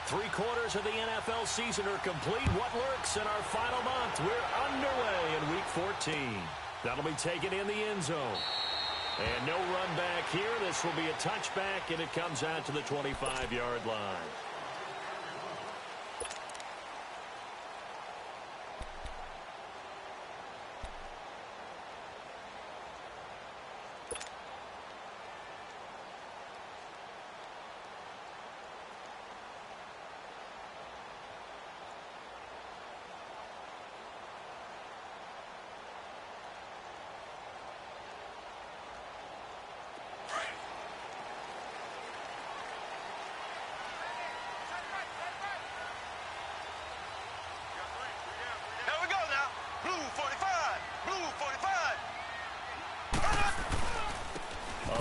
3/4 of the NFL season are complete. What lurks in our final month? We're underway in Week 14. That'll be taken in the end zone. And no run back here. This will be a touchback, and it comes out to the 25-yard line.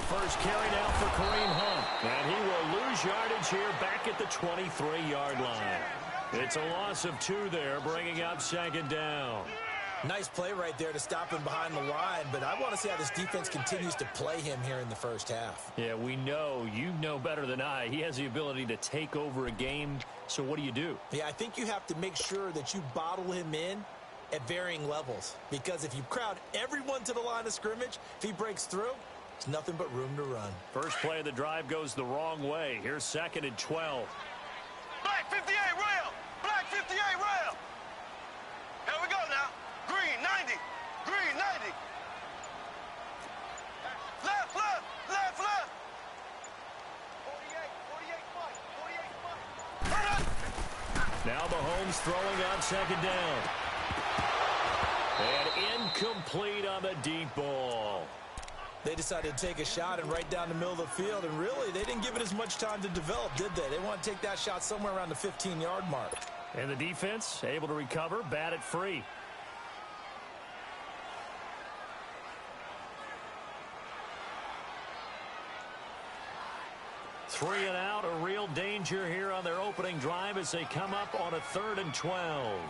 First carry now for Kareem Hunt. And he will lose yardage here back at the 23-yard line. It's a loss of 2 there, bringing up 2nd down. Nice play right there to stop him behind the line, but I want to see how this defense continues to play him here in the first half. Yeah, we know. You know better than I. He has the ability to take over a game, so what do? Yeah, I think you have to make sure that you bottle him in at varying levels, because if you crowd everyone to the line of scrimmage, if he breaks through, it's nothing but room to run. First play of the drive goes the wrong way. Here's 2nd and 12. Black 58 rail! Black 58 rail! Here we go now. Green 90. Green 90. Left, left, left, left. 48, 48, Now Mahomes throwing on 2nd down. And incomplete on the deep ball. They decided to take a shot and right down the middle of the field, and really, they didn't give it as much time to develop, did they? They want to take that shot somewhere around the 15-yard mark. And the defense able to recover, bat it free. Three and out, a real danger here on their opening drive as they come up on a 3rd and 12.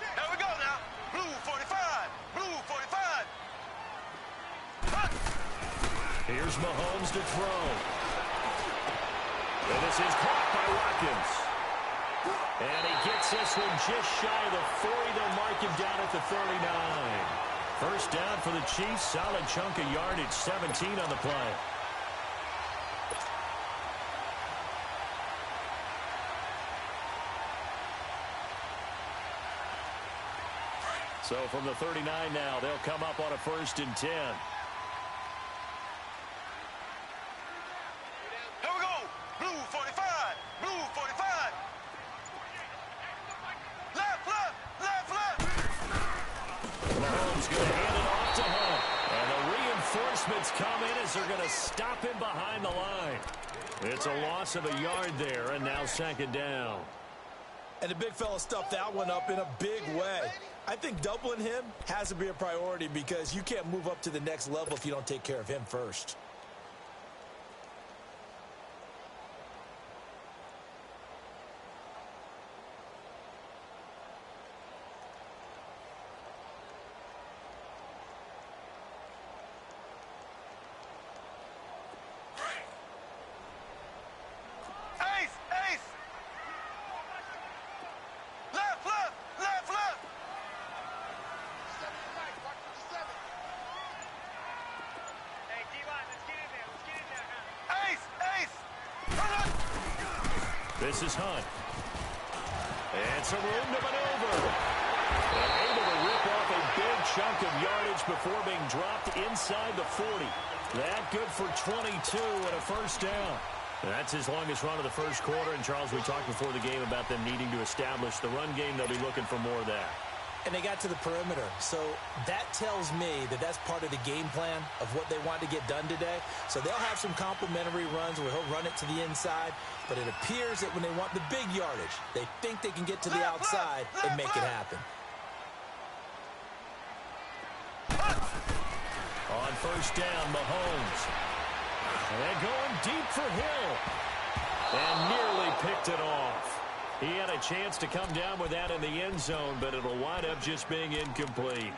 Here we go now. Blue 45. Blue 45. Here's Mahomes to throw. And this is caught by Watkins. And he gets this one just shy of the 40. They'll mark him down at the 39. First down for the Chiefs. Solid chunk of yardage. 17 on the play. So from the 39 now, they'll come up on a 1st and 10. Come in as they're going to stop him behind the line. It's a loss of a yard there, and now 2nd down. And the big fella stuffed that one up in a big way. I think doubling him has to be a priority because you can't move up to the next level if you don't take care of him first. This is Hunt. And some room to maneuver. And able to rip off a big chunk of yardage before being dropped inside the 40. That good for 22 and a first down. That's his longest run of the first quarter. And, Charles, we talked before the game about them needing to establish the run game. They'll be looking for more of that. And they got to the perimeter. So that tells me that that's part of the game plan of what they want to get done today. So they'll have some complimentary runs where he'll run it to the inside. But it appears that when they want the big yardage, they think they can get to the outside and make it happen. On first down, Mahomes. And going deep for Hill. And nearly picked it off. He had a chance to come down with that in the end zone, but it'll wind up just being incomplete.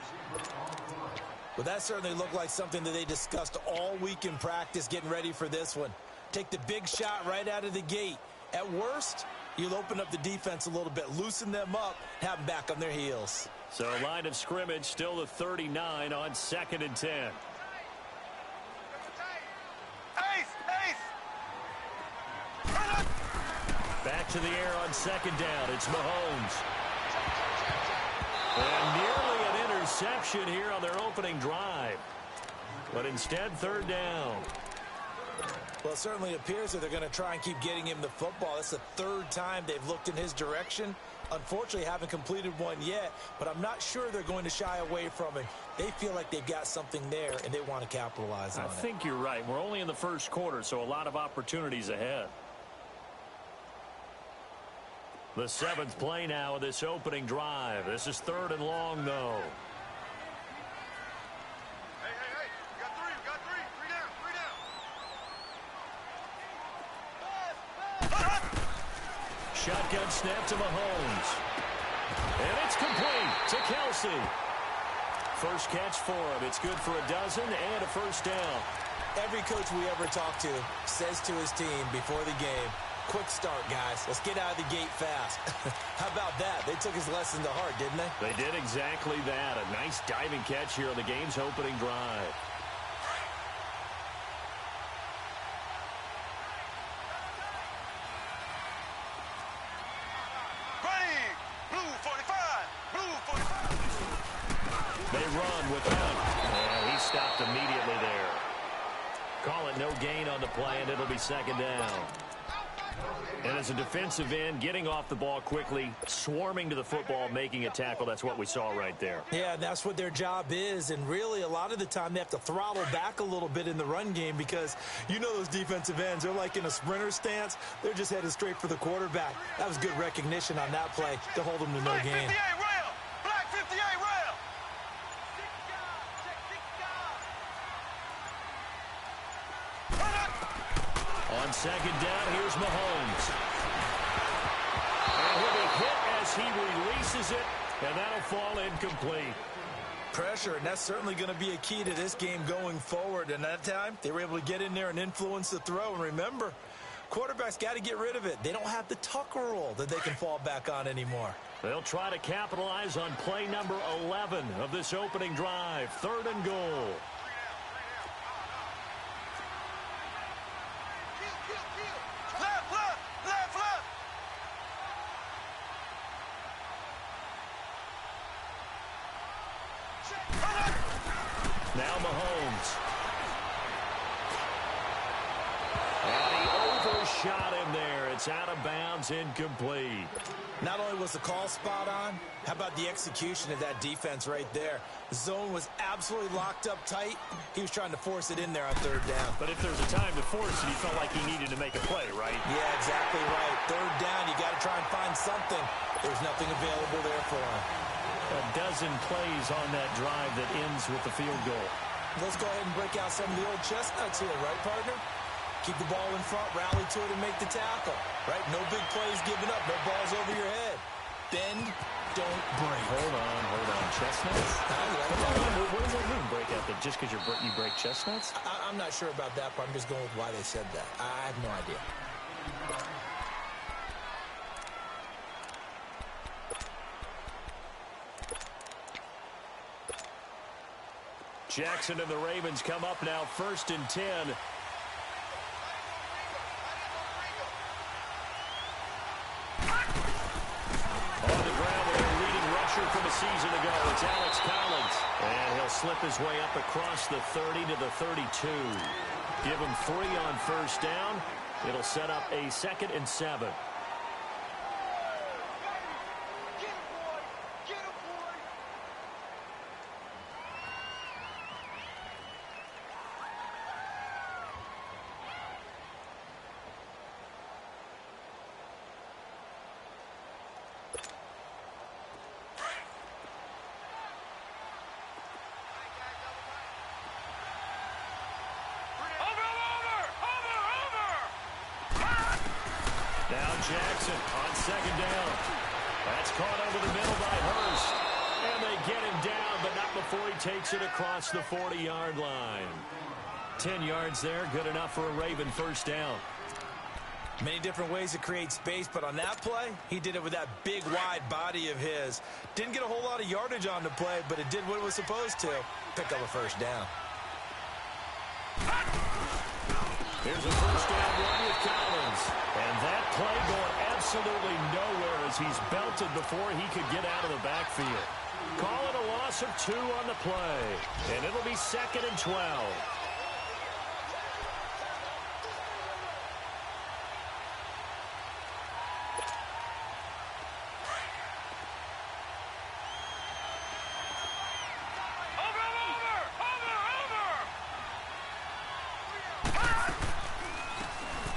Well, that certainly looked like something that they discussed all week in practice getting ready for this one. Take the big shot right out of the gate. At worst, you'll open up the defense a little bit, loosen them up, have them back on their heels. So line of scrimmage still the 39 on 2nd and 10. Back to the air on 2nd down. It's Mahomes. And nearly an interception here on their opening drive. But instead, 3rd down. Well, it certainly appears that they're going to try and keep getting him the football. That's the 3rd time they've looked in his direction. Unfortunately, haven't completed one yet, but I'm not sure they're going to shy away from it. They feel like they've got something there, and they want to capitalize on it. I think you're right. We're only in the 1st quarter, so a lot of opportunities ahead. The 7th play now of this opening drive. This is 3rd and long, though. Hey, we got 3, we got 3. 3 down, 3 down. Shotgun snap to Mahomes. And it's complete to Kelsey. First catch for him. It's good for a dozen and a 1st down. Every coach we ever talk to says to his team before the game, quick start, guys. Let's get out of the gate fast. How about that? They took his lesson to heart, didn't they? They did exactly that. A nice diving catch here on the game's opening drive. They run with Hunt. And he stopped immediately there. Call it no gain on the play, and it'll be 2nd down. And as a defensive end, getting off the ball quickly, swarming to the football, making a tackle, that's what we saw right there. Yeah, that's what their job is. And really, a lot of the time, they have to throttle back a little bit in the run game because you know those defensive ends, they're like in a sprinter stance. They're just headed straight for the quarterback. That was good recognition on that play to hold them to no gain. Black 58 rail. On 2nd down, here's Mahomes. And he'll be hit as he releases it, and that'll fall incomplete. Pressure, and that's certainly going to be a key to this game going forward. And that time, they were able to get in there and influence the throw. And remember, quarterbacks got to get rid of it. They don't have the Tucker rule that they can fall back on anymore. They'll try to capitalize on play number 11 of this opening drive. 3rd and goal. Now Mahomes. And he overshot him there. It's out of bounds, incomplete. Not only was the call spot on, how about the execution of that defense right there? The zone was absolutely locked up tight. He was trying to force it in there on 3rd down. But if there's a time to force it, he felt like he needed to make a play, right? Yeah, exactly right. 3rd down, you got to try and find something. There's nothing available there for him. A dozen plays on that drive that ends with the field goal. Let's go ahead and break out some of the old chestnuts here, right, partner? Keep the ball in front, rally to it, and make the tackle, right? No big plays given up, no balls over your head. Bend, don't break. Hold on. Chestnuts? What does that mean, break out? That just because you break chestnuts? I'm not sure about that, but I'm just going with why they said that. I have no idea. Jackson and the Ravens come up now, 1st and 10. On the ground with their leading rusher from a season ago, it's Alex Collins. And he'll slip his way up across the 30 to the 32. Give him 3 on 1st down. It'll set up a 2nd and 7. Jackson on 2nd down. That's caught over the middle by Hurst. And they get him down, but not before he takes it across the 40-yard line. 10 yards there, good enough for a Raven first down. Many different ways to create space, but on that play, he did it with that big, wide body of his. Didn't get a whole lot of yardage on the play, but it did what it was supposed to. Pick up a first down. Here's a first down run with Collins. And that play going absolutely nowhere as he's belted before he could get out of the backfield. Call it a loss of 2 on the play. And it'll be 2nd and 12.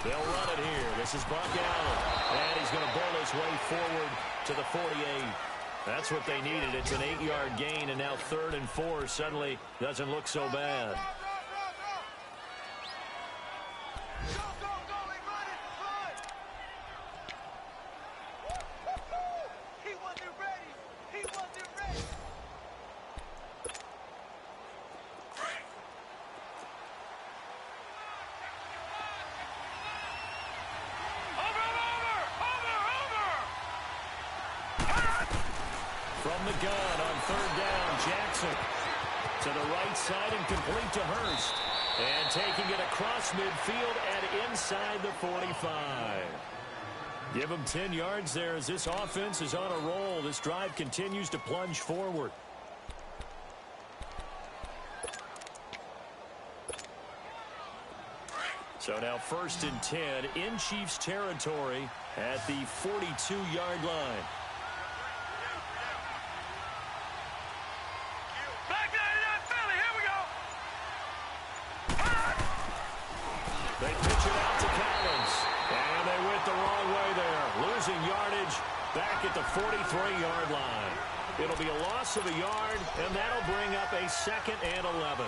They'll run it here. This is BAL. And he's going to bowl his way forward to the 48. That's what they needed. It's an 8-yard gain, and now 3rd and 4 suddenly doesn't look so bad. From the gun on 3rd down, Jackson to the right side and complete to Hurst. And taking it across midfield and inside the 45. Give him 10 yards there as this offense is on a roll. This drive continues to plunge forward. So now 1st and 10 in Chiefs territory at the 42-yard line. They pitch it out to Collins. And they went the wrong way there. Losing yardage back at the 43-yard line. It'll be a loss of a yard, and that'll bring up a 2nd and 11.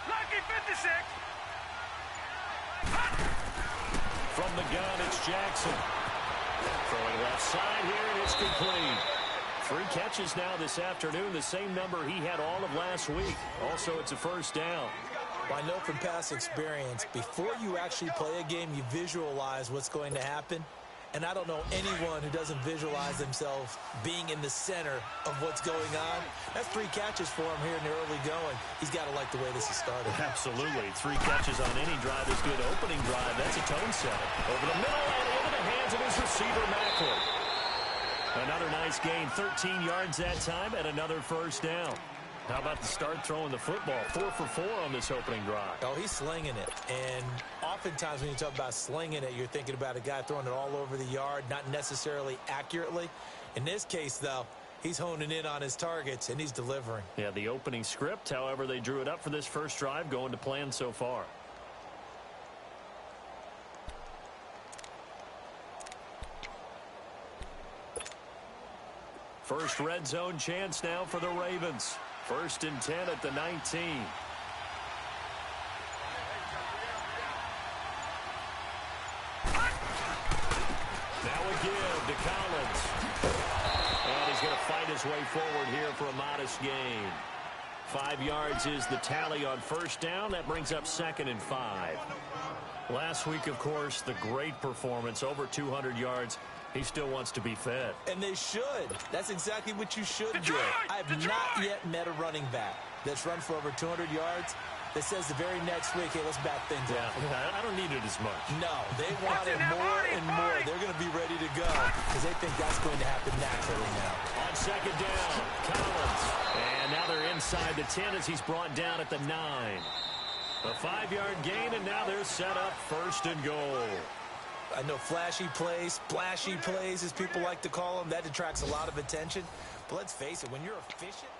Lucky 56. From the gun, it's Jackson. Throwing left side here, and it's complete. 3 catches now this afternoon, the same number he had all of last week. Also, it's a first down. Well, I know from past experience, before you actually play a game, you visualize what's going to happen. And I don't know anyone who doesn't visualize themselves being in the center of what's going on. That's 3 catches for him here in the early going. He's got to like the way this is started. Absolutely. 3 catches on any drive is good. Opening drive, that's a tone setter. Over the middle and into the hands of his receiver, Macklin. Another nice gain, 13 yards that time, and another first down. How about the start throwing the football? 4 for 4 on this opening drive. Oh, he's slinging it. And oftentimes when you talk about slinging it, you're thinking about a guy throwing it all over the yard, not necessarily accurately. In this case, though, he's honing in on his targets, and he's delivering. Yeah, the opening script, however, they drew it up for this first drive, going to plan so far. First red zone chance now for the Ravens. 1st and 10 at the 19. Now a give to Collins. And he's going to fight his way forward here for a modest gain. 5 yards is the tally on first down. That brings up 2nd and 5. Last week, of course, the great performance, over 200 yards. He still wants to be fed. And they should. That's exactly what you should do. I've not yet met a running back that's run for over 200 yards that says the very next week, hey, let's bat things out. I don't need it as much. No, they want it more and more. They're going to be ready to go because they think that's going to happen naturally now. On 2nd down, Collins. And now they're inside the 10 as he's brought down at the 9. A 5-yard gain, and now they're set up 1st and goal. I know flashy plays, splashy plays, as people like to call them, that attracts a lot of attention. But let's face it, when you're efficient...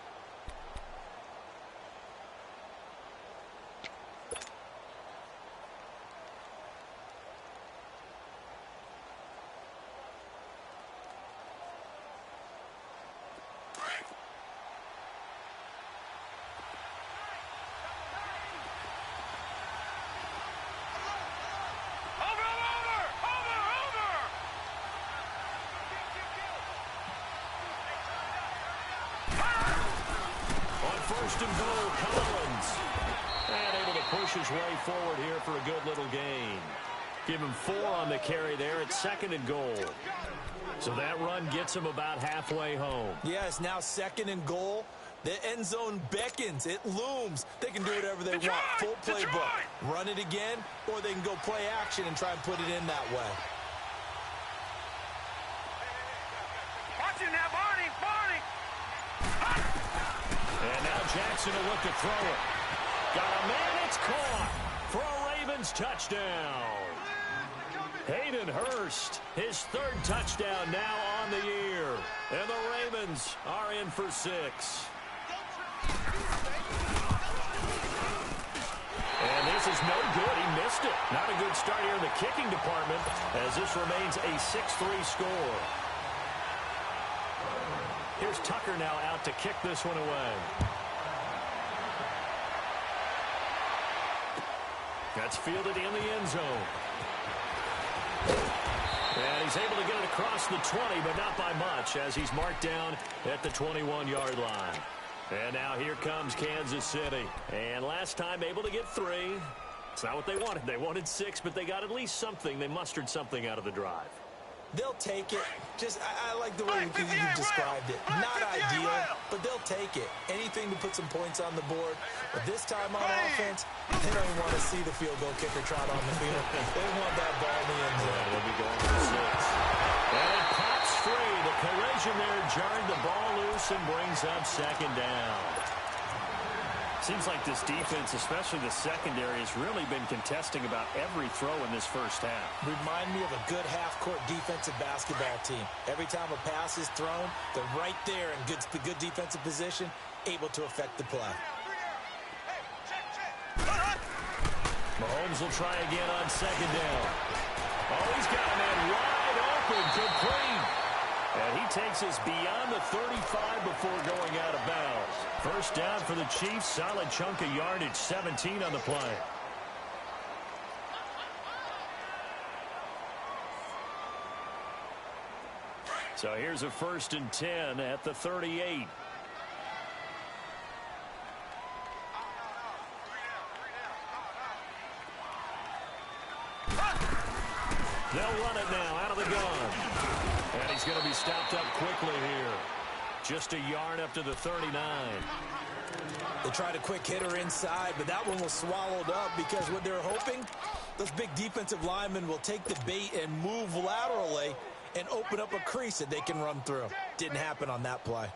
first and goal, Collins. And able to push his way forward here for a good little gain. Give him 4 on the carry there at second and goal. So that run gets him about halfway home. Yeah, it's now second and goal. The end zone beckons. It looms. They can do whatever they want. Full playbook. Run it again, or they can go play action and try and put it in that way. Watch it now, Barney. Barney. And now Jackson will look to throw it. Got a man, it's caught for a Ravens touchdown. Hayden Hurst, his 3rd touchdown now on the year. And the Ravens are in for 6. And this is no good. He missed it. Not a good start here in the kicking department as this remains a 6-3 score. Here's Tucker now out to kick this one away. That's fielded in the end zone. And he's able to get it across the 20, but not by much as he's marked down at the 21-yard line. And now here comes Kansas City. And last time able to get 3. It's not what they wanted. They wanted 6, but they got at least something. They mustered something out of the drive. They'll take it. I like the way you described it. Not ideal, but they'll take it. Anything to put some points on the board. But this time on offense, they don't even want to see the field goal kicker trot on the field. They want that ball in the end zone. They'll be going for 6. And it pops free. The collision there jarred the ball loose and brings up second down. Seems like this defense, especially the secondary, has really been contesting about every throw in this first half. Remind me of a good half-court defensive basketball team. Every time a pass is thrown, they're right there in good defensive position, able to affect the play. Mahomes will try again on second down. Oh, he's got a man wide open, complete. And he takes us beyond the 35 before going out of bounds. First down for the Chiefs. Solid chunk of yardage, 17 on the play. So here's a 1st and 10 at the 38. They'll run it now out of the gun. And he's going to be stopped up quickly here. Just a yard up to the 39. They tried a quick hitter inside, but that one was swallowed up because what they're hoping, those big defensive linemen will take the bait and move laterally and open up a crease that they can run through. Didn't happen on that play.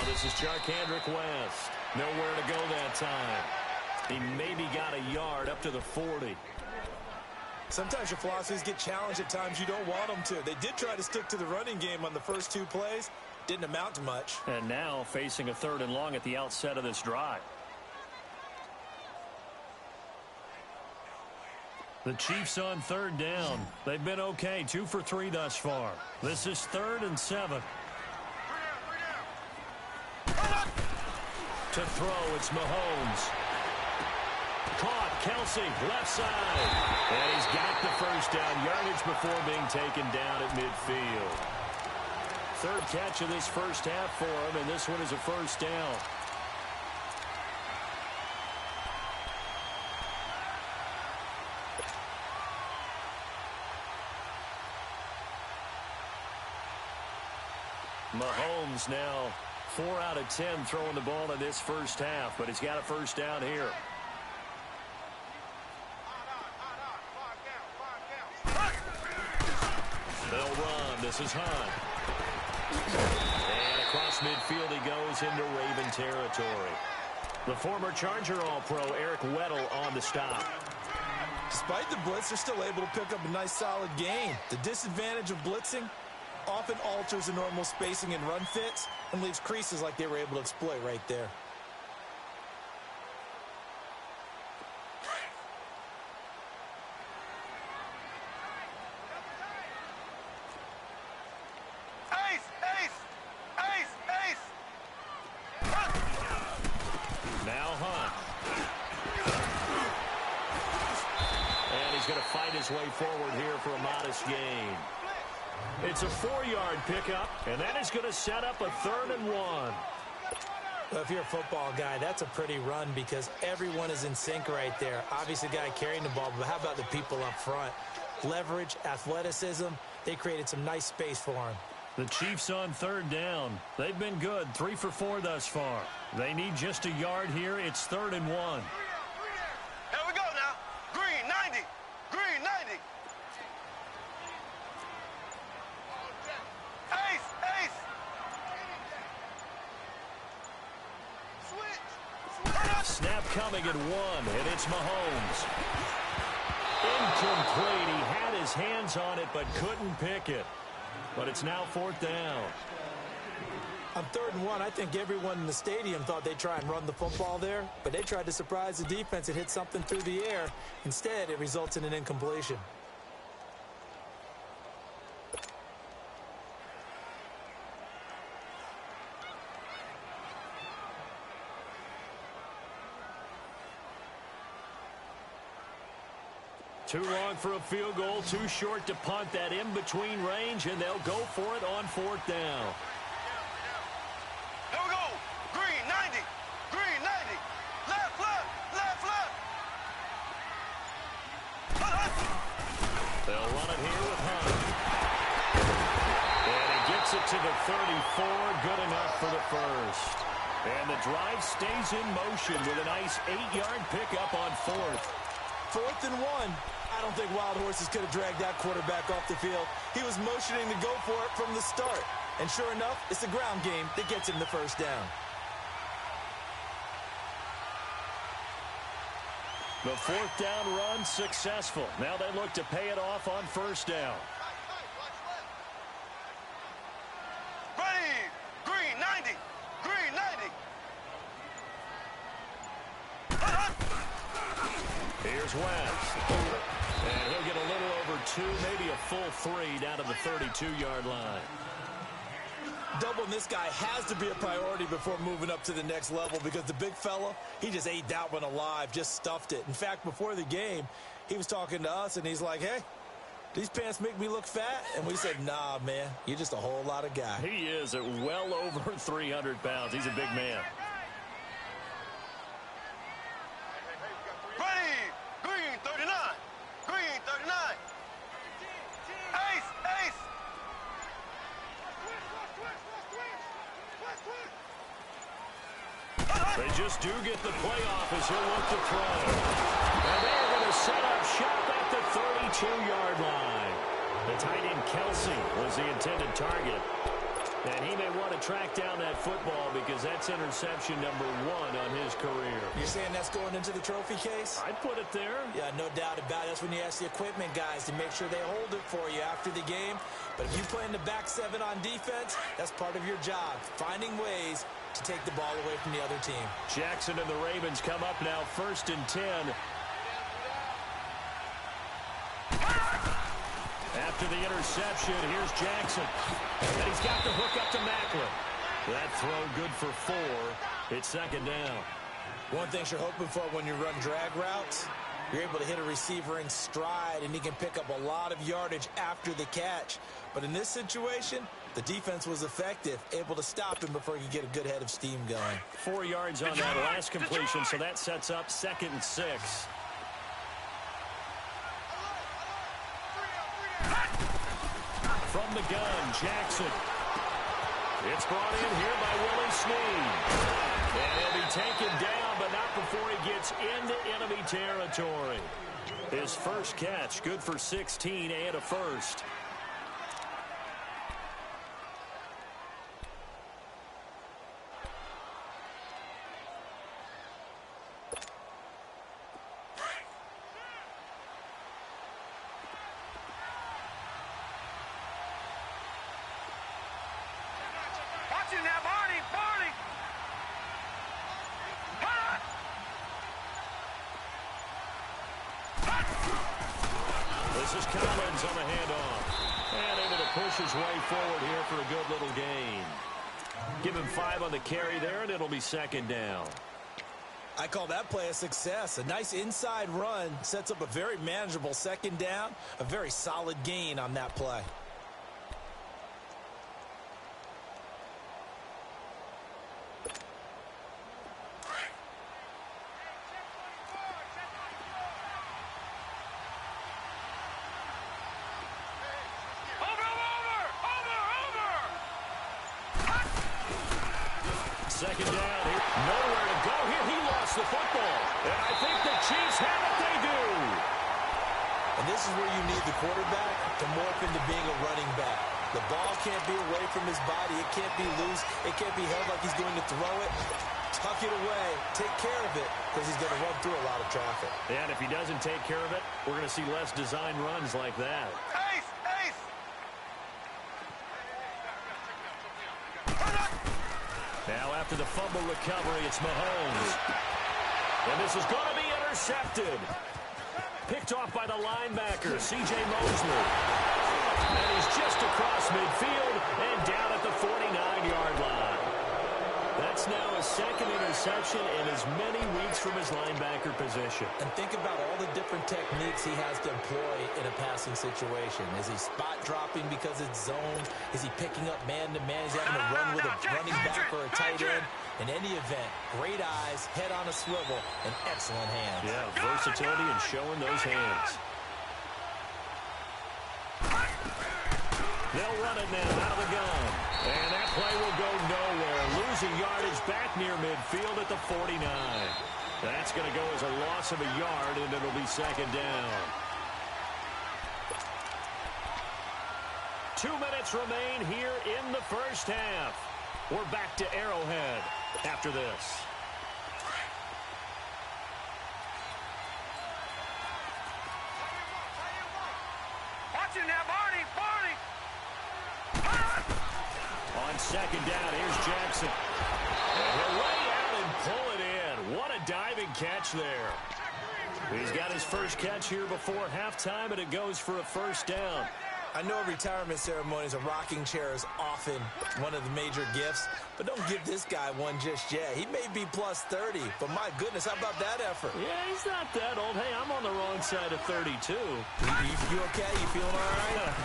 This is Jarkandrick West. Nowhere to go that time. He maybe got a yard up to the 40. Sometimes your philosophies get challenged at times you don't want them to. They did try to stick to the running game on the first 2 plays. Didn't amount to much. And now facing a 3rd and long at the outset of this drive. The Chiefs on 3rd down. They've been okay. 2 for 3 thus far. This is 3rd and 7. To throw, it's Mahomes. Caught, Kelsey, left side. And he's got the first down. Yardage before being taken down at midfield. 3rd catch of this first half for him, and this one is a first down. Mahomes now 4 out of 10 throwing the ball in this first half, but he's got a first down here. They'll run. This is Hunt. And across midfield he goes into Raven territory. The former Charger All-Pro Eric Weddle on the stop. Despite the blitz, they're still able to pick up a nice solid gain. The disadvantage of blitzing often alters the normal spacing and run fits and leaves creases like they were able to exploit right there. going to fight his way forward here for a modest gain. It's a 4-yard pickup, and that is going to set up a 3rd and 1. Well, if you're a football guy, that's a pretty run because everyone is in sync right there. Obviously, the guy carrying the ball, but how about the people up front? Leverage, athleticism, they created some nice space for him. The Chiefs on 3rd down. They've been good, 3 for 4 thus far. They need just a yard here. It's 3rd and 1. Here we go now. Green, 90. Green, 90. Ace, ace. Switch. Snap coming at 1, and it's Mahomes. Incomplete. He had his hands on it, but couldn't pick it. But it's now 4th down. On 3rd and 1, I think everyone in the stadium thought they'd try and run the football there, but they tried to surprise the defense and hit something through the air. Instead, it results in an incompletion. Too long for a field goal, too short to punt that in-between range, and they'll go for it on 4th down. Here we go. Green, 90. Green, 90. Left, left, left, left. They'll run it here with Hunt. And he gets it to the 34, good enough for the first. And the drive stays in motion with a nice 8-yard pickup on 4th. 4th and 1. I don't think Wild Horses could have dragged that quarterback off the field. He was motioning to go for it from the start. And sure enough, it's the ground game that gets him the first down. The 4th down run successful. Now they look to pay it off on 1st down. Ready. Green, 90. Green, 90. Here's West. And he'll get a little over 2, maybe a full 3 down to the 32-yard line. Doubling this guy has to be a priority before moving up to the next level because the big fella, he just ate that one alive, just stuffed it. In fact, before the game, he was talking to us, and he's like, hey, these pants make me look fat? And we said, nah, man, you're just a whole lot of guy. He is at well over 300 pounds. He's a big man. Ready. Green, 39. Green, 39. Ace, ace. They just do get the playoff as he'll look to throw. And they're going to set up shop at the 32-yard line. The tight end Kelsey was the intended target. And he may want to track down that football because that's interception number 1 on his career. You're saying that's going into the trophy case? I'd put it there. Yeah, no doubt about it. That's when you ask the equipment guys to make sure they hold it for you after the game. But if you play in the back 7 on defense, that's part of your job, finding ways to take the ball away from the other team. Jackson and the Ravens come up now 1st and 10. After the interception, here's Jackson. And he's got the hook up to Macklin. That throw good for 4. It's 2nd down. One thing you're hoping for when you run drag routes, you're able to hit a receiver in stride, and he can pick up a lot of yardage after the catch. But in this situation, the defense was effective, able to stop him before he could get a good head of steam going. 4 yards on that last completion, so that sets up 2nd and 6. From the gun, Jackson. It's brought in here by Willie Snead. And he'll be taken down, but not before he gets into enemy territory. His first catch, good for 16 and a first. This is Collins on the handoff. And able to push his way forward here for a good little gain. Give him 5 on the carry there, and it'll be 2nd down. I call that play a success. A nice inside run sets up a very manageable second down, a very solid gain on that play. Second down here. Nowhere to go here. He lost the football. And I think the Chiefs have it. They do. And this is where you need the quarterback to morph into being a running back. The ball can't be away from his body. It can't be loose. It can't be held like he's going to throw it. Tuck it away. Take care of it because he's going to run through a lot of traffic. And if he doesn't take care of it, we're going to see less design runs like that. Ace! Ace! Now after the fumble recovery, it's Mahomes. And this is going to be intercepted. Picked off by the linebacker, C.J. Mosley. And he's just across midfield and down at the 49-yard line. That's now a second interception in as many weeks from his linebacker position. And think about all the different techniques he has to employ in a passing situation. Is he spot dropping because it's zone? Is he picking up man-to-man? Is he having to run with a running back or a tight end? In any event, great eyes, head on a swivel, and excellent hands. Yeah, versatility and showing those hands. They'll run it now out of the gun. And that play will go nowhere. Losing yardage back near midfield at the 49. That's going to go as a loss of a yard, and it'll be second down. 2 minutes remain here in the first half. We're back to Arrowhead after this. Watch it now, Barney! Barney! On second down, here's Jackson. And he'll lay out and pull it in. What a diving catch there. He's got his first catch here before halftime, and it goes for a first down. I know retirement ceremonies, a rocking chair is often one of the major gifts, but don't give this guy one just yet. He may be plus 30, but my goodness, how about that effort? Yeah, he's not that old. Hey, I'm on the wrong side of 32. You okay? You feeling all right?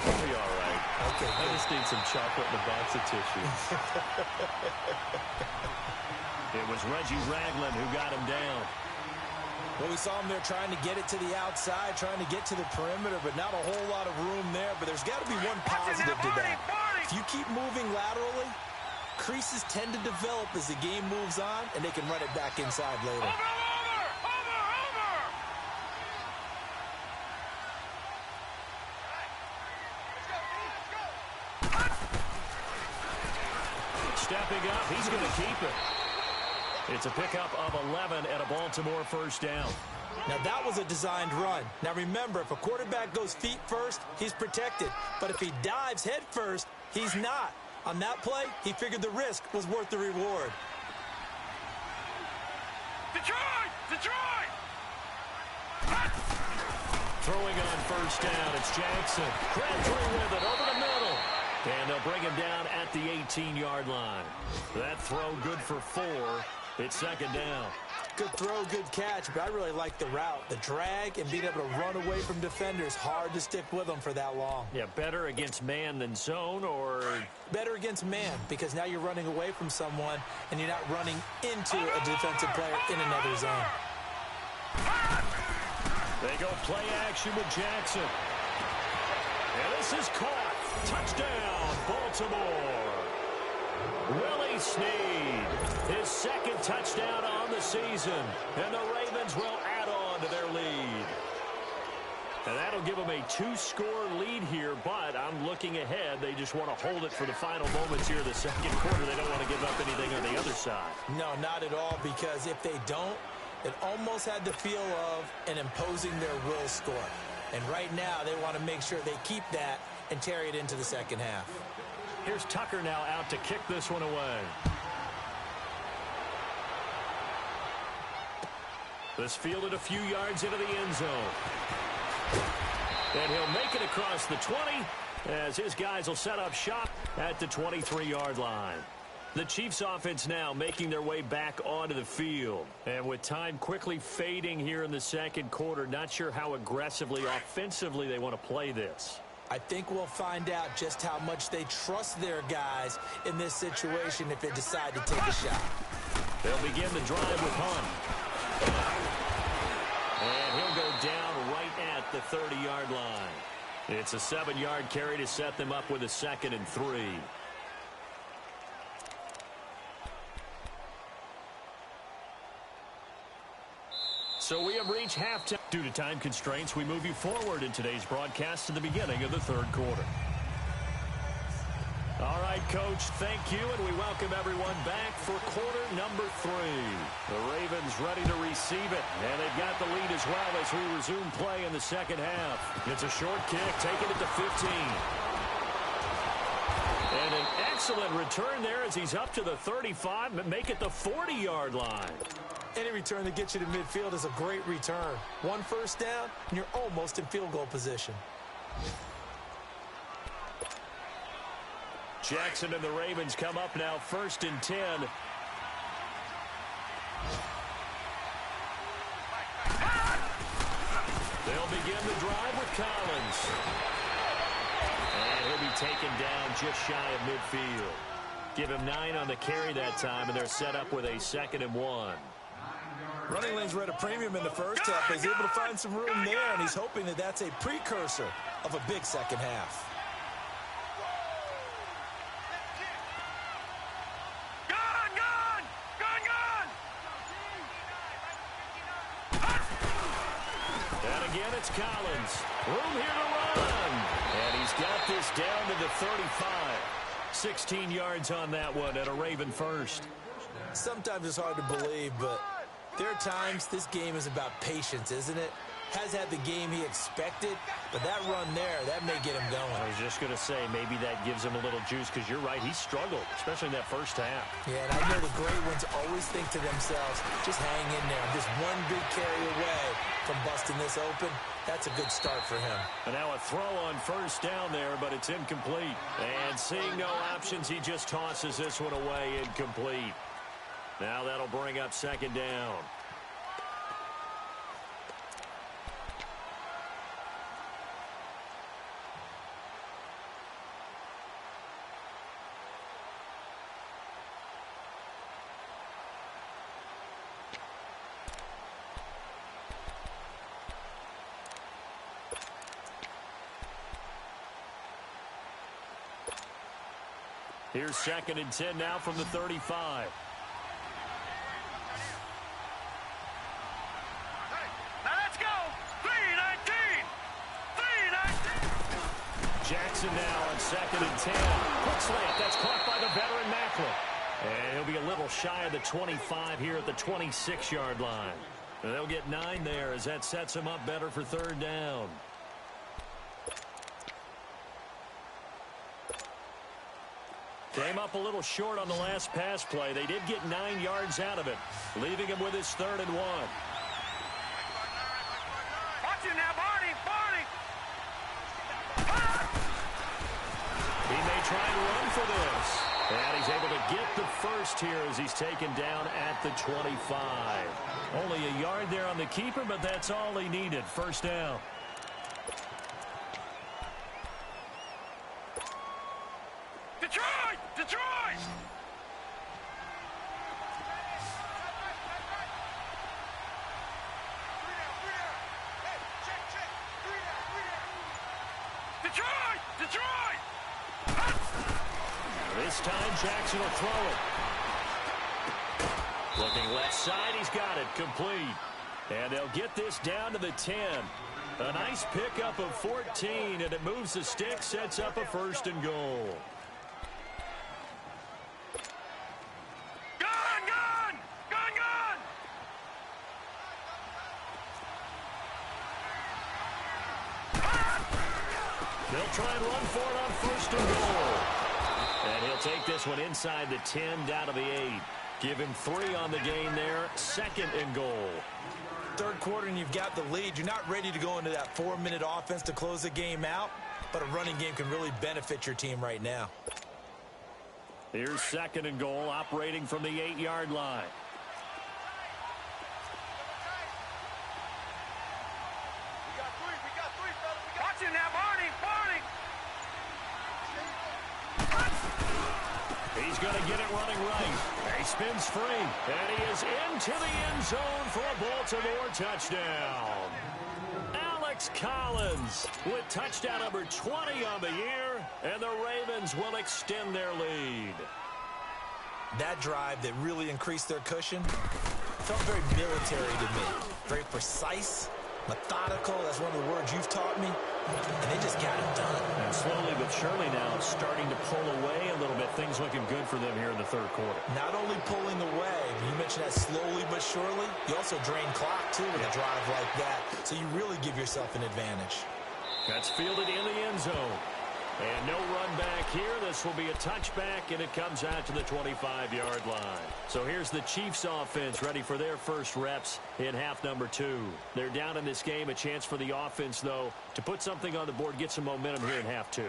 I'll be all right. Okay, I just need some chocolate and a box of tissue. It was Reggie Ragland who got him down. Well, we saw him there trying to get it to the outside, trying to get to the perimeter, but not a whole lot of room there. But there's got to be one positive to that. If you keep moving laterally, creases tend to develop as the game moves on, and they can run it back inside later. Stepping up, he's going to keep it. It's a pickup of 11 and a Baltimore first down. Now, that was a designed run. Now, remember, if a quarterback goes feet first, he's protected. But if he dives head first, he's not. On that play, he figured the risk was worth the reward. Detroit! Detroit! Throwing on first down, it's Jackson. Crabtree with it over the middle. And they'll bring him down at the 18-yard line. That throw good for 4. It's second down. Good throw, good catch, but I really like the route. The drag and being able to run away from defenders, hard to stick with them for that long. Yeah, better against man than zone, or? Better against man, because now you're running away from someone and you're not running into a defensive player in another zone. They go play action with Jackson. And this is caught. Touchdown, Baltimore. Willie Snead, his second touchdown on the season. And the Ravens will add on to their lead. And that'll give them a 2-score lead here, but I'm looking ahead. They just want to hold it for the final moments here of the second quarter. They don't want to give up anything on the other side. No, not at all, because if they don't, it almost had the feel of an imposing their will score. And right now, they want to make sure they keep that and carry it into the second half. Here's Tucker now out to kick this one away. This fielded a few yards into the end zone. And he'll make it across the 20 as his guys will set up shop at the 23-yard line. The Chiefs offense now making their way back onto the field. And with time quickly fading here in the second quarter, not sure how aggressively, offensively they want to play this. I think we'll find out just how much they trust their guys in this situation if they decide to take a shot. They'll begin the drive with Hunt. And he'll go down right at the 30-yard line. It's a 7-yard carry to set them up with a 2nd and 3. So we have reached halftime. Due to time constraints, we move you forward in today's broadcast to the beginning of the third quarter. All right, Coach, thank you, and we welcome everyone back for quarter number 3. The Ravens ready to receive it, and they've got the lead as well as we resume play in the second half. It's a short kick, taking it to 15. And an excellent return there as he's up to the 35, but make it the 40-yard line. Any return that gets you to midfield is a great return. 1 first down, and you're almost in field goal position. Jackson and the Ravens come up now 1st and 10. They'll begin the drive with Collins. And he'll be taken down just shy of midfield. Give him 9 on the carry that time, and they're set up with a 2nd and 1. Running lanes were at a premium in the first half. He's able to find some room there, and he's hoping that that's a precursor of a big second half. And again, it's Collins. Room here to run. And he's got this down to the 35. 16 yards on that one and a Raven first. Sometimes it's hard to believe, but there are times this game is about patience, isn't it? Has had the game he expected, but that run there, that may get him going. I was just going to say, maybe that gives him a little juice, because you're right, he struggled, especially in that first half. Yeah, and I know the great ones always think to themselves, just hang in there. I'm just one big carry away from busting this open. That's a good start for him. And now a throw on first down there, but it's incomplete. And seeing no options, he just tosses this one away, incomplete. Now that'll bring up 2nd down. Here's 2nd and 10 now from the 35. Now let's go. 3-19. 3-19. Jackson now on 2nd and 10. Quick slant. That's caught by the veteran Macklin. And he'll be a little shy of the 25 here at the 26-yard line. And they'll get 9 there as that sets him up better for 3rd down. Came up a little short on the last pass play. They did get 9 yards out of it, leaving him with his 3rd and 1. Watch it now, Barney. Barney. He may try and run for this. And he's able to get the first here as he's taken down at the 25. Only a yard there on the keeper, but that's all he needed. 1st down. Detroit! Detroit! Detroit! Detroit! This time Jackson will throw it. Looking left side, he's got it complete. And they'll get this down to the 10. A nice pickup of 14, and it moves the stick, sets up a 1st and goal. They'll try and run for it on 1st and goal. And he'll take this one inside the 10, down to the 8. Give him 3 on the gain there. 2nd and goal. 3rd quarter and you've got the lead. You're not ready to go into that 4-minute offense to close the game out, but a running game can really benefit your team right now. Here's 2nd and goal, operating from the 8-yard line. We got three, fellas. Watch it now, Barney. He's going to get it running right. He spins free, and he is into the end zone for a Baltimore touchdown. Alex Collins with touchdown number 20 on the year, and the Ravens will extend their lead. That drive that really increased their cushion felt very military to me. Very precise, methodical. That's one of the words you've taught me. And they just got it done. And slowly but surely now starting to pull away a little bit. Things looking good for them here in the 3rd quarter. Not only pulling away, you mentioned that slowly but surely, you also drain clock, too, with a drive like that. So you really give yourself an advantage. That's fielded in the end zone. And no run back here. This will be a touchback, and it comes out to the 25-yard line. So here's the Chiefs offense ready for their first reps in half number 2. They're down in this game. A chance for the offense, though, to put something on the board, get some momentum here in half 2.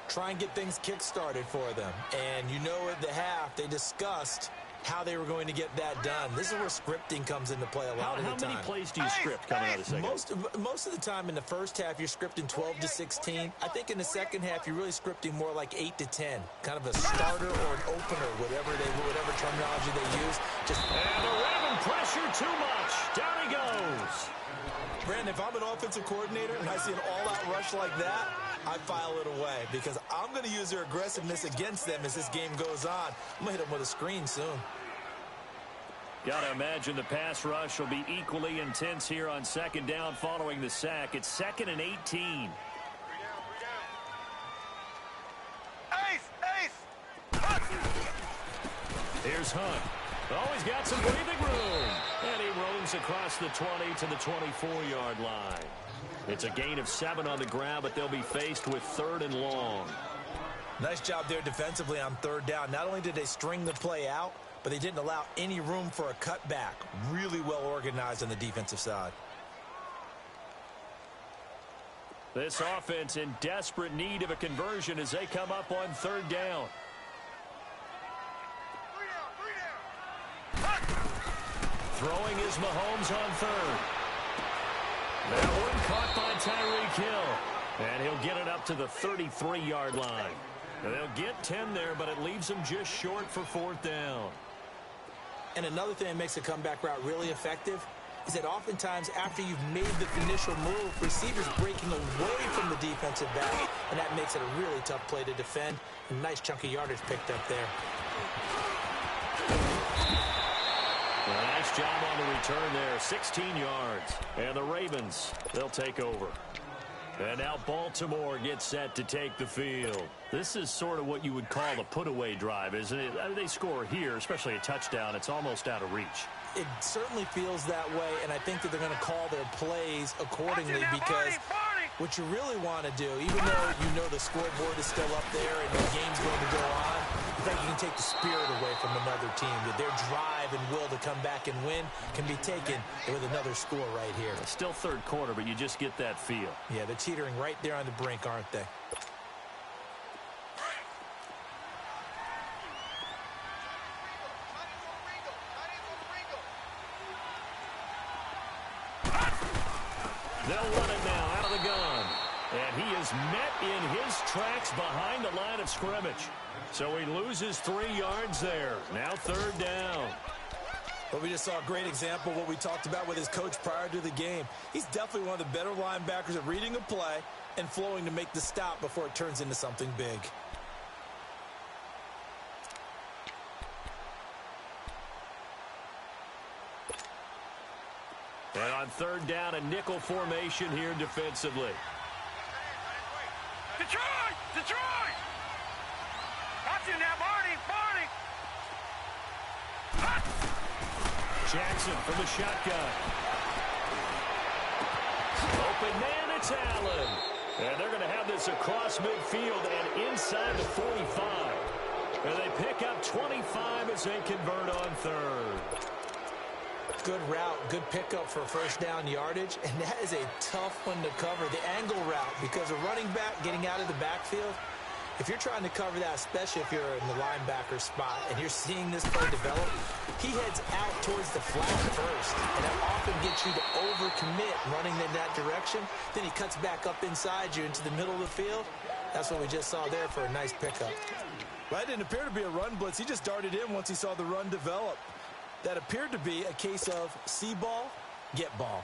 Try and get things kick-started for them. And you know at the half, they discussed how they were going to get that done. This is where scripting comes into play a lot of the time. How many plays do you script coming out of the second? Most of the time in the first half, you're scripting 12 to 16. I think in the second half, you're really scripting more like 8 to 10. Kind of a starter or an opener, whatever terminology they use. And the Raven pressure too much. Down he goes. Brandon, if I'm an offensive coordinator and I see an all-out rush like that, I file it away because I'm going to use their aggressiveness against them as this game goes on. I'm going to hit them with a screen soon. Got to imagine the pass rush will be equally intense here on 2nd down following the sack. It's 2nd and 18. Here's Hunt. Oh, he's got some breathing room. And he roams across the 20 to the 24-yard line. It's a gain of 7 on the ground, but they'll be faced with 3rd and long. Nice job there defensively on 3rd down. Not only did they string the play out, but they didn't allow any room for a cutback. Really well organized on the defensive side. This offense in desperate need of a conversion as they come up on 3rd down. Throwing is Mahomes on 3rd. That one caught by Tyreek Hill. And he'll get it up to the 33-yard line. And they'll get 10 there, but it leaves them just short for 4th down. And another thing that makes a comeback route really effective is that oftentimes after you've made the initial move, receivers breaking away from the defensive back, and that makes it a really tough play to defend. A nice chunk of yardage picked up there. Nice job on the return there, 16 yards. And the Ravens, they'll take over. And now Baltimore gets set to take the field. This is sort of what you would call a put-away drive, isn't it? I mean, they score here, especially a touchdown. It's almost out of reach. It certainly feels that way, and I think that they're going to call their plays accordingly because what you really want to do, even though you know the scoreboard is still up there and the game's going to go on, I think you can take the spirit away from another team. That their drive and will to come back and win can be taken with another score right here. It's still 3rd quarter, but you just get that feel. Yeah, they're teetering right there on the brink, aren't they? They'll run it now out of the gun. And he is met in his tracks behind the line of scrimmage. So he loses 3 yards there. Now 3rd down. But we just saw a great example of what we talked about with his coach prior to the game. He's definitely one of the better linebackers at reading a play and flowing to make the stop before it turns into something big. And on 3rd down, a nickel formation here defensively. Detroit! Detroit! Watch it now, Barney! Jackson from the shotgun. Open man, it's Allen. And they're going to have this across midfield and inside the 45. And they pick up 25 as they convert on 3rd. Good route, good pickup for 1st down yardage, and that is a tough one to cover, the angle route, because a running back getting out of the backfield, If you're trying to cover that, especially if you're in the linebacker spot and you're seeing this play develop, he heads out towards the flat first, and that often gets you to overcommit running in that direction. Then he cuts back up inside you into the middle of the field. That's what we just saw there for a nice pickup. Well, that didn't appear to be a run blitz. He just darted in once he saw the run develop. That appeared to be a case of see ball, get ball.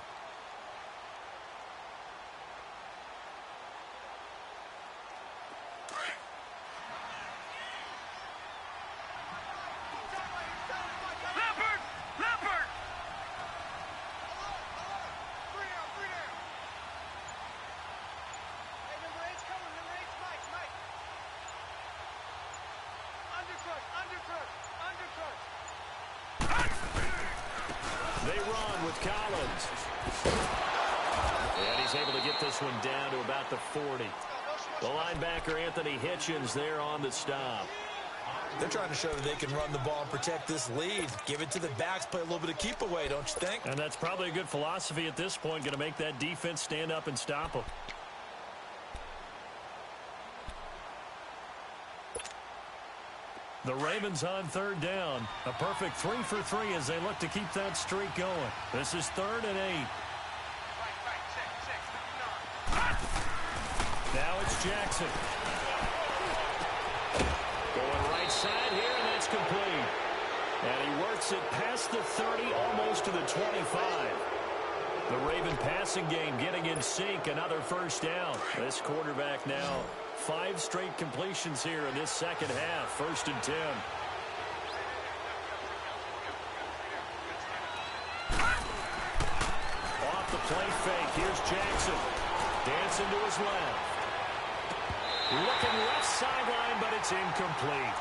They run with Collins. And he's able to get this one down to about the 40. The linebacker, Anthony Hitchens, there on the stop. They're trying to show that they can run the ball and protect this lead. Give it to the backs, play a little bit of keep away, don't you think? And that's probably a good philosophy at this point, going to make that defense stand up and stop them. The Ravens on third down. A perfect 3 for 3 as they look to keep that streak going. This is 3rd and 8. Now it's Jackson. Going right side here, and that's complete. And he works it past the 30, almost to the 25. The Raven passing game getting in sync, another first down. This quarterback now 5 straight completions here in this second half. 1st and 10. Off the play fake. Here's Jackson. Dancing to his left. Looking left sideline, but it's incomplete.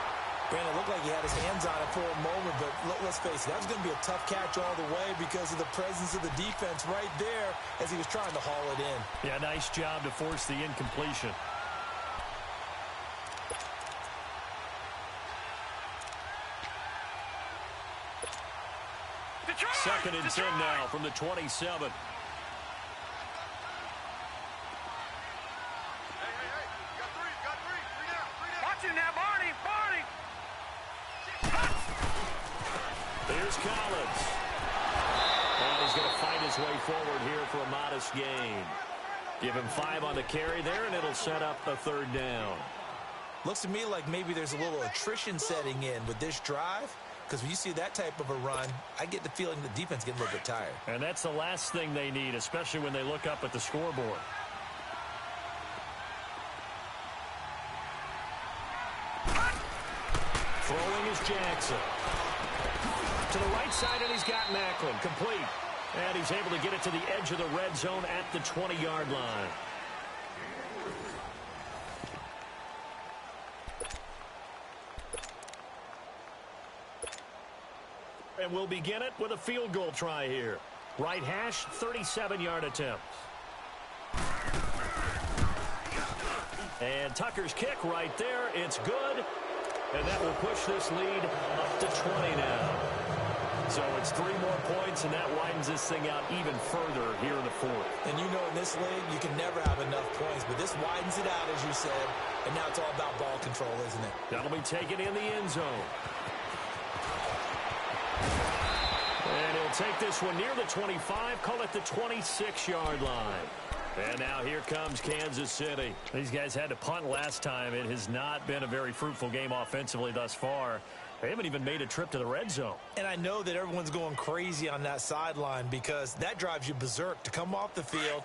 Brandon, it looked like he had his hands on it for a moment, but let's face it, that was going to be a tough catch all the way because of the presence of the defense right there as he was trying to haul it in. Yeah, nice job to force the incompletion. Second and 10 now from the 27. Here's Collins. And he's going to fight his way forward here for a modest gain. Give him 5 on the carry there, and it'll set up a 3rd down. Looks to me like maybe there's a little attrition setting in with this drive. Because when you see that type of a run, I get the feeling the defense gets a little bit tired. And that's the last thing they need, especially when they look up at the scoreboard. Throwing is Jackson. To the right side, and he's got Macklin. Complete. And he's able to get it to the edge of the red zone at the 20-yard line. And we'll begin it with a field goal try here. Right hash, 37-yard attempt. And Tucker's kick right there. It's good. And that will push this lead up to 20 now. So it's 3 more points, and that widens this thing out even further here in the 4th. And you know in this league, you can never have enough points. But this widens it out, as you said. And now it's all about ball control, isn't it? That'll be taken in the end zone. And he'll take this one near the 25, call it the 26-yard line. And now here comes Kansas City. These guys had to punt last time. It has not been a very fruitful game offensively thus far. They haven't even made a trip to the red zone. And I know that everyone's going crazy on that sideline because that drives you berserk to come off the field,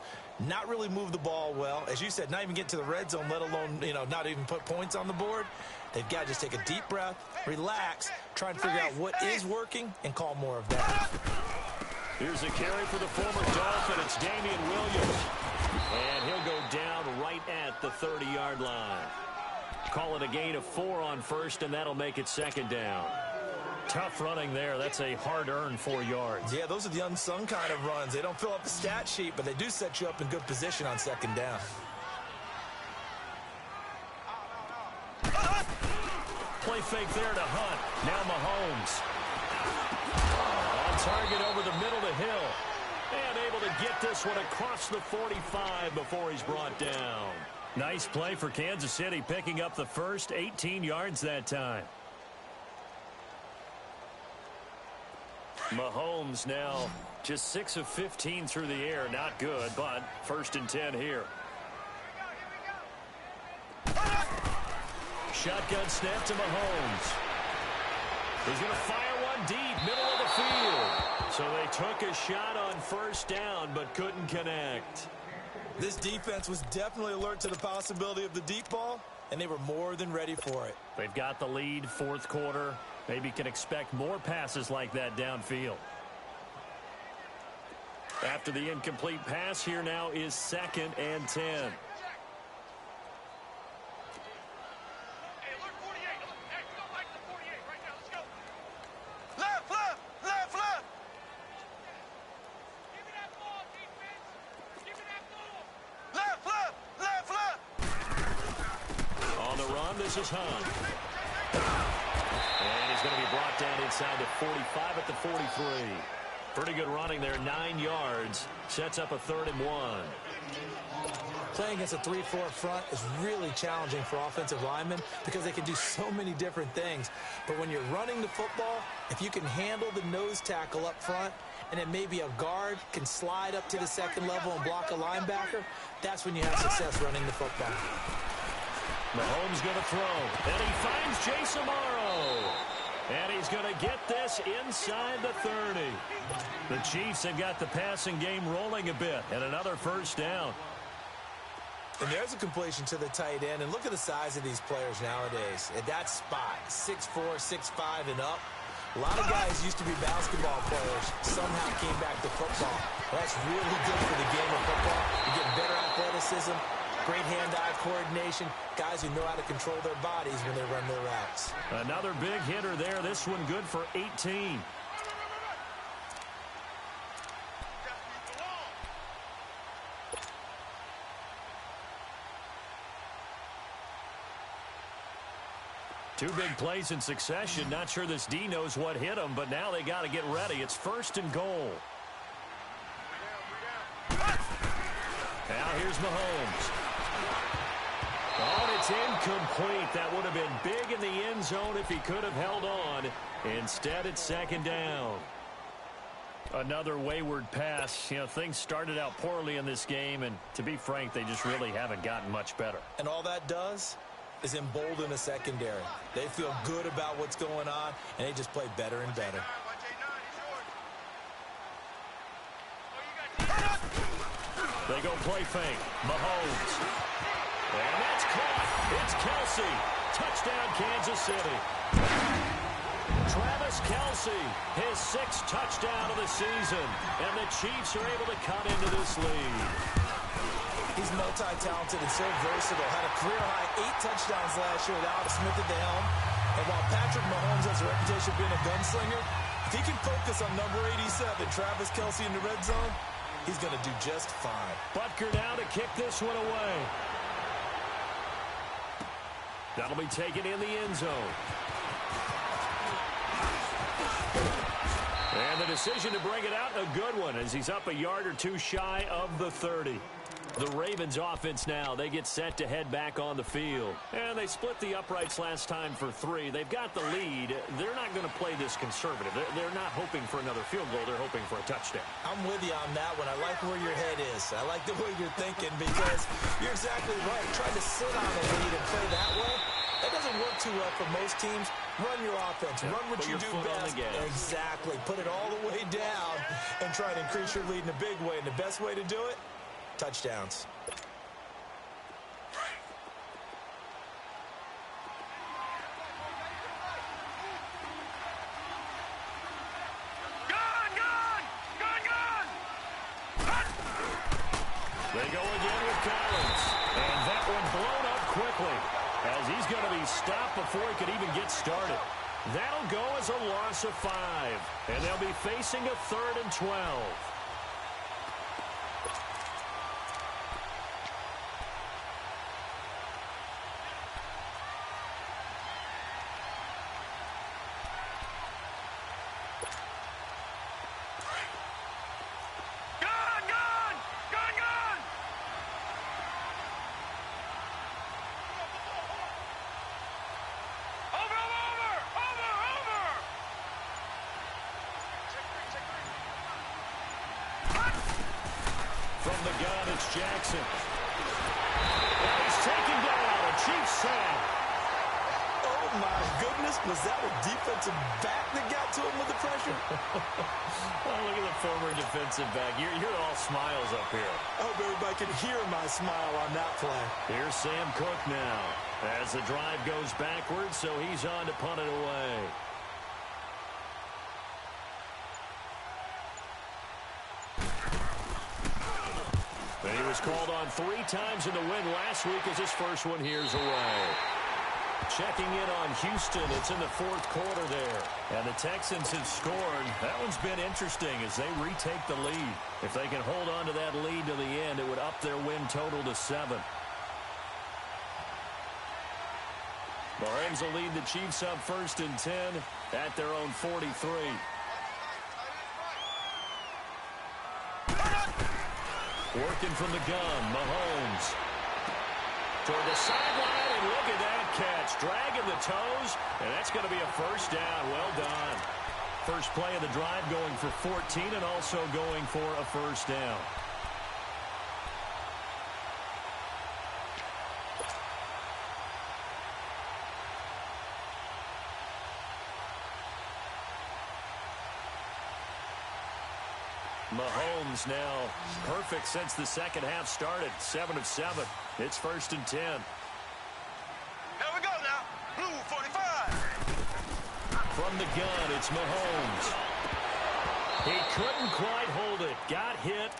not really move the ball well. As you said, not even get to the red zone, let alone, not even put points on the board. They've got to just take a deep breath, relax, try and figure out what is working, and call more of that. Here's a carry for the former Dolphin. It's Damian Williams. And he'll go down right at the 30-yard line. Call it a gain of 4 on first, and that'll make it 2nd down. Tough running there. That's a hard-earned 4 yards. Yeah, those are the unsung kind of runs. They don't fill up the stat sheet, but they do set you up in good position on 2nd down. Play fake there to Hunt. Now Mahomes. On target over the middle to Hill. And able to get this one across the 45 before he's brought down. Nice play for Kansas City, picking up the first 18 yards that time. Mahomes now just 6 of 15 through the air. Not good, but 1st and 10 here. Shotgun snap to Mahomes. He's going to fire one deep, middle of the field. So they took a shot on 1st down, but couldn't connect. This defense was definitely alert to the possibility of the deep ball, and they were more than ready for it. They've got the lead, 4th quarter. Maybe can expect more passes like that downfield. After the incomplete pass, here now is 2nd and 10. This is Hunt. And he's going to be brought down inside the 45 at the 43. Pretty good running there, 9 yards. Sets up a 3rd and 1. Playing against a 3-4 front is really challenging for offensive linemen because they can do so many different things. But when you're running the football, if you can handle the nose tackle up front, and then maybe a guard can slide up to the 2nd level and block a linebacker, that's when you have success running the football. Mahomes going to throw, and he finds Jason Amaro. And he's going to get this inside the 30. The Chiefs have got the passing game rolling a bit, and another 1st down. And there's a completion to the tight end, and look at the size of these players nowadays. At that spot, 6'4", 6'5", and up. A lot of guys used to be basketball players, somehow came back to football. Well, that's really good for the game of football. You get better athleticism, great hand-eye coordination, guys who know how to control their bodies when they run their routes. Another big hitter there. This one good for 18. Two big plays in succession. Not sure this D knows what hit him, but now they got to get ready. It's 1st and goal. Now here's Mahomes. Oh, and it's incomplete. That would have been big in the end zone if he could have held on. Instead, it's 2nd down. Another wayward pass. You know, things started out poorly in this game, and to be frank, they just really haven't gotten much better. And all that does is embolden the secondary. They feel good about what's going on, and they just play better and better. They go play fake. Mahomes. And that's caught. It's Kelsey. Touchdown, Kansas City. Travis Kelsey, his 6th touchdown of the season. And the Chiefs are able to cut into this lead. He's multi-talented and so versatile. Had a career-high 8 touchdowns last year with Alex Smith at the helm. And while Patrick Mahomes has a reputation of being a gunslinger, if he can focus on number 87, Travis Kelsey in the red zone, he's going to do just fine. Butker now to kick this one away. That'll be taken in the end zone. And the decision to bring it out, a good one, as he's up a yard or two shy of the 30. The Ravens offense now, they get set to head back on the field. And they split the uprights last time for 3. They've got the lead. They're not going to play this conservative. They're not hoping for another field goal. They're hoping for a touchdown. I'm with you on that one. I like where your head is. I like the way you're thinking because you're exactly right. Trying to sit on a lead and play that way, that doesn't work too well for most teams. Run your offense. Run what you do best. Exactly. Put it all the way down and try to increase your lead in a big way. And the best way to do it, touchdowns. They go again with Collins. And that one blown up quickly as he's going to be stopped before he could even get started. That'll go as a loss of 5. And they'll be facing a 3rd and 12. From the gun, it's Jackson. And he's taken down. A Chiefs sack. Oh, my goodness. Was that a defensive back that got to him with the pressure? Oh, look at the former defensive back. You're all smiles up here. I hope everybody can hear my smile on that play. Here's Sam Cook now as the drive goes backwards, so he's on to punt it away. And he was called on 3 times in the win last week as his first one here's away. Checking in on Houston. It's in the 4th quarter there. And the Texans have scored. That one's been interesting as they retake the lead. If they can hold on to that lead to the end, it would up their win total to 7. Mahomes will lead the Chiefs up 1st and 10 at their own 43. Working from the gun, Mahomes. Toward the sideline, and look at that catch. Dragging the toes, and that's going to be a first down. Well done. First play of the drive going for 14 and also going for a first down. Mahomes now perfect since the second half started. 7 of 7. It's 1st and 10. Here we go now. Blue 45. From the gun, it's Mahomes. He couldn't quite hold it. Got hit.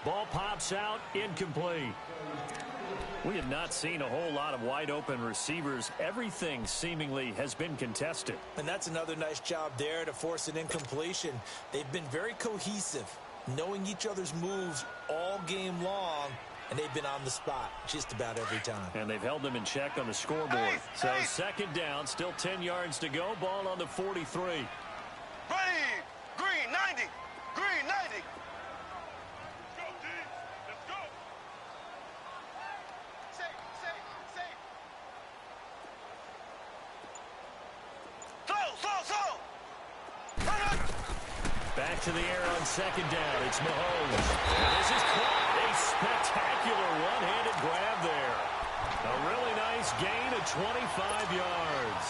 Ball pops out. Incomplete. We have not seen a whole lot of wide open receivers. Everything seemingly has been contested. And that's another nice job there to force an incompletion. They've been very cohesive, knowing each other's moves all game long, and they've been on the spot just about every time. And they've held them in check on the scoreboard. So second down, still 10 yards to go. Ball on the 43. Ready. Green 90. Green 90. Back to the air on second down. It's Mahomes. And this is caught. A spectacular one-handed grab there. A really nice gain of 25 yards.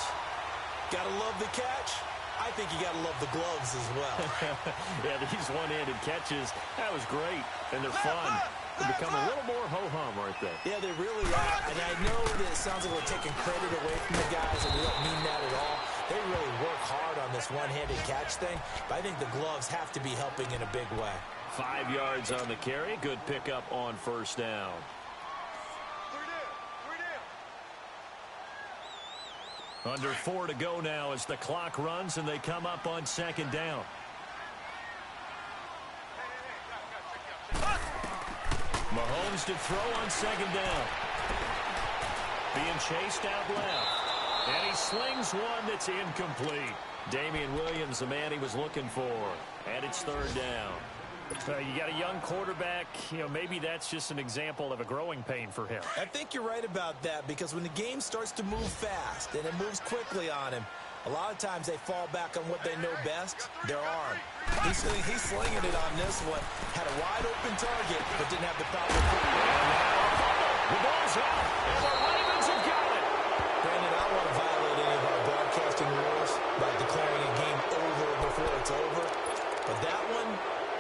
Gotta love the catch. I think you gotta love the gloves as well. Yeah, these one-handed catches, that was great. And they're fun. They become a little more ho-hum, aren't they? Yeah, they really are. And I know that it sounds like we're taking credit away from the guys, and we don't mean that at all. They really work hard on this one-handed catch thing, but I think the gloves have to be helping in a big way. 5 yards on the carry. Good pickup on first down. Under 4 to go now as the clock runs and they come up on second down. Mahomes to throw on second down. Being chased out left. And he slings one that's incomplete. Damian Williams, the man he was looking for. And it's third down. You got a young quarterback, maybe that's just an example of a growing pain for him. I think you're right about that, because when the game starts to move fast and it moves quickly on him, a lot of times they fall back on what they know best, their arm. He's slinging it on this one. Had a wide open target, but didn't have the proper footwork. The ball's out, and the Ravens have got it. Brandon, I don't want to violate any of our broadcasting rules by declaring a game over before it's over, but that one,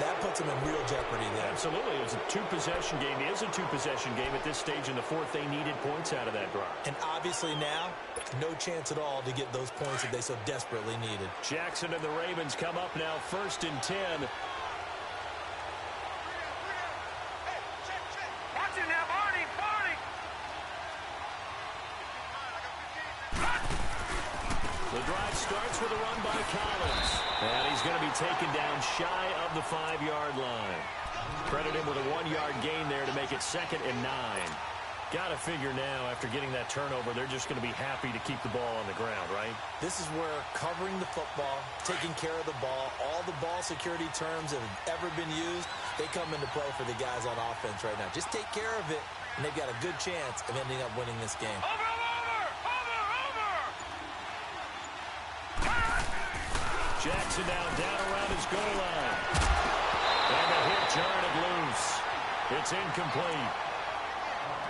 that puts them in real jeopardy there. Absolutely. It was a two-possession game. It is a two-possession game at this stage in the fourth. They needed points out of that drive. And obviously now, no chance at all to get those points that they so desperately needed. Jackson and the Ravens come up now 1st and 10. Watch it now, Barney. The drive starts with a run by Collins. And he's going to be taken down shy of the 5-yard line. Credit him with a 1-yard gain there to make it 2nd and 9. Got to figure now, after getting that turnover, they're just going to be happy to keep the ball on the ground, right? This is where covering the football, taking care of the ball, all the ball security terms that have ever been used, they come into play for the guys on offense right now. Just take care of it, and they've got a good chance of ending up winning this game. Over. Jackson down around his goal line. And a hit, jarring it loose. It's incomplete.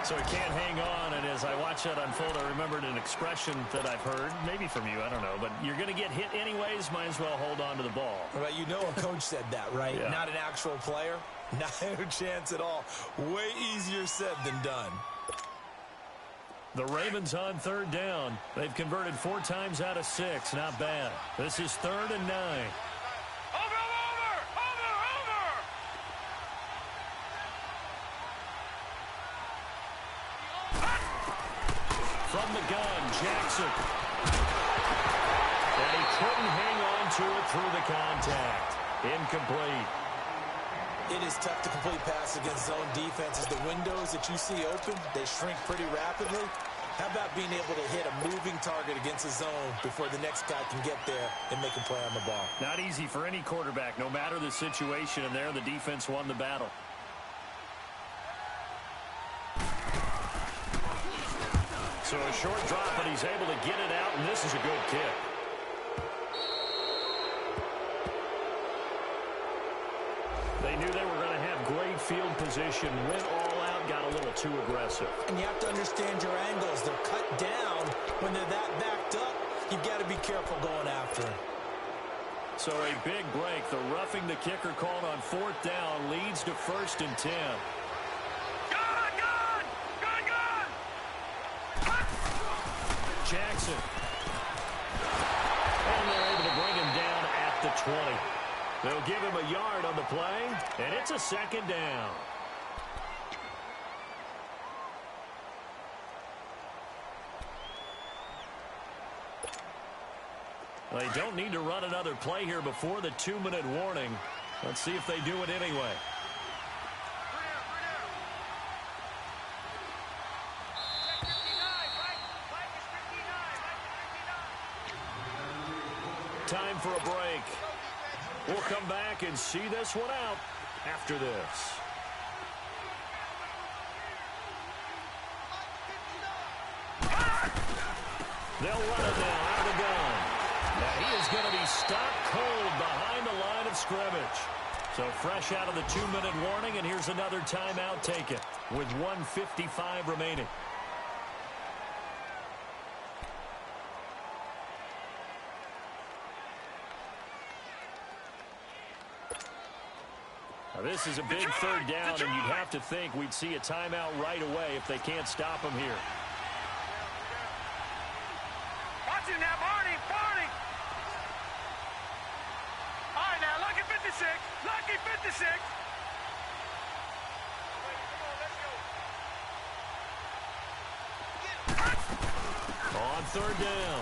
So he can't hang on, and as I watch that unfold, I remembered an expression that I've heard, maybe from you, I don't know, but you're going to get hit anyways, might as well hold on to the ball. Right, you know a coach said that, right? Yeah. Not an actual player. Not a chance at all. Way easier said than done. The Ravens on third down. They've converted 4 times out of 6. Not bad. This is 3rd and 9. From the gun, Jackson. And he couldn't hang on to it through the contact. Incomplete. It is tough to complete pass against zone defenses. The windows that you see open, they shrink pretty rapidly. How about being able to hit a moving target against a zone before the next guy can get there and make a play on the ball? Not easy for any quarterback, no matter the situation, and there the defense won the battle. So a short drop, but he's able to get it out, and this is a good kick. They knew they were going to have great field position, went all out, got a little too aggressive. And you have to understand your angles. They're cut down. When they're that backed up, you've got to be careful going after him. So a big break. The roughing the kicker called on 4th down leads to 1st and 10. Jackson. And they're able to bring him down at the 20. They'll give him a yard on the play, and it's a 2nd down. They don't need to run another play here before the 2-minute warning. Let's see if they do it anyway. Time for a break. We'll come back and see this one out after this. They'll run it now out of the gun. Now he is going to be stopped cold behind the line of scrimmage. So fresh out of the 2-minute warning, and here's another timeout taken with 1:55 remaining. Now this is a big 3rd down, and you'd have to think we'd see a timeout right away if they can't stop him here. Watch it now, Barney. All right, now, lucky 56. Lucky 56. On 3rd down,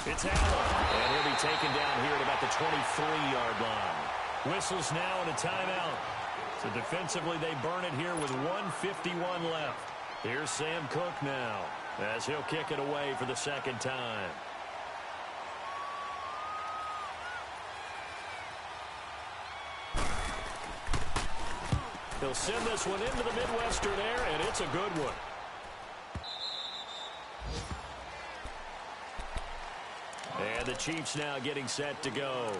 it's Allen. And he'll be taken down here at about the 23-yard line. Whistles now and a timeout. So defensively, they burn it here with 1:51 left. Here's Sam Cook now as he'll kick it away for the 2nd time. He'll send this one into the Midwestern air, and it's a good one. And the Chiefs now getting set to go.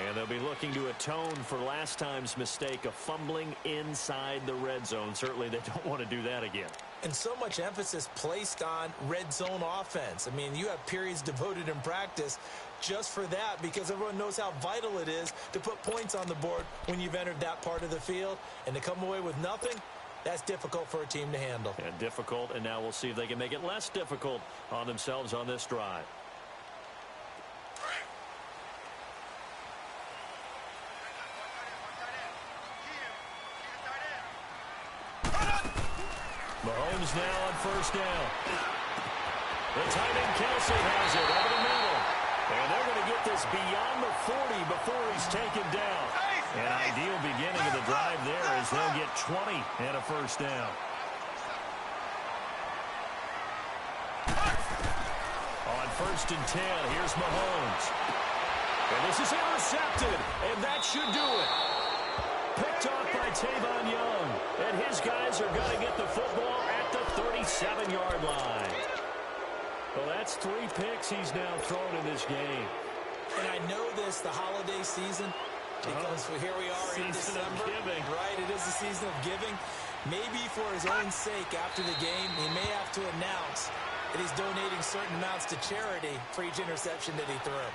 And they'll be looking to atone for last time's mistake of fumbling inside the red zone. Certainly they don't want to do that again. And so much emphasis placed on red zone offense. I mean, you have periods devoted in practice just for that because everyone knows how vital it is to put points on the board when you've entered that part of the field. And to come away with nothing, that's difficult for a team to handle. And difficult, and now we'll see if they can make it less difficult on themselves on this drive. Mahomes now on 1st down. The tight end Kelsey has it over the middle. And they're going to get this beyond the 40 before he's taken down. An ideal beginning of the drive there as they'll get 20 and a 1st down. On 1st and 10, here's Mahomes. And this is intercepted, and that should do it. Picked off by Tavon Young. And his guys are going to get the football at the 37-yard line. Well, that's 3 picks he's now thrown in this game. And I know this, the holiday season, because here we are in December. Season of giving. Right, it is the season of giving. Maybe for his own sake after the game, he may have to announce that he's donating certain amounts to charity for each interception that he threw.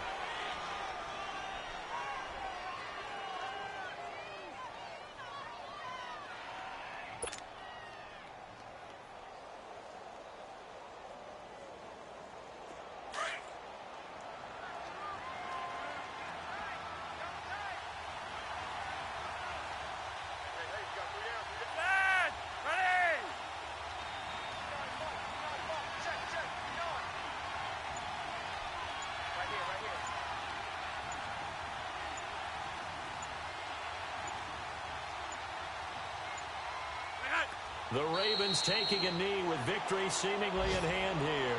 The Ravens taking a knee with victory seemingly in hand here.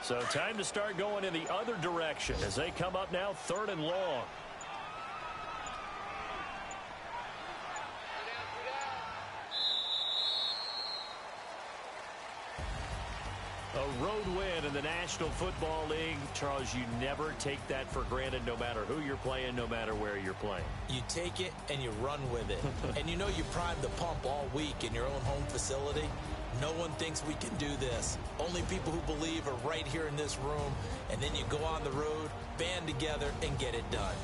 So time to start going in the other direction as they come up now 3rd and long. A road win in the National Football League. Charles, you never take that for granted no matter who you're playing, no matter where you're playing. You take it and you run with it. And you know you primed the pump all week in your own home facility. No one thinks we can do this. Only people who believe are right here in this room. And then you go on the road, band together, and get it done.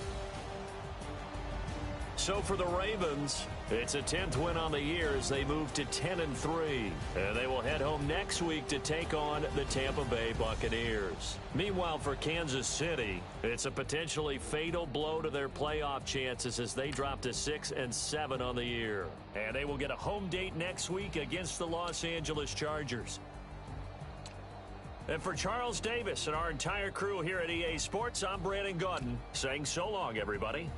So for the Ravens, it's a 10th win on the year as they move to 10-3. And they will head home next week to take on the Tampa Bay Buccaneers. Meanwhile, for Kansas City, it's a potentially fatal blow to their playoff chances as they drop to 6-7 on the year. And they will get a home date next week against the Los Angeles Chargers. And for Charles Davis and our entire crew here at EA Sports, I'm Brandon Gaudin saying so long, everybody.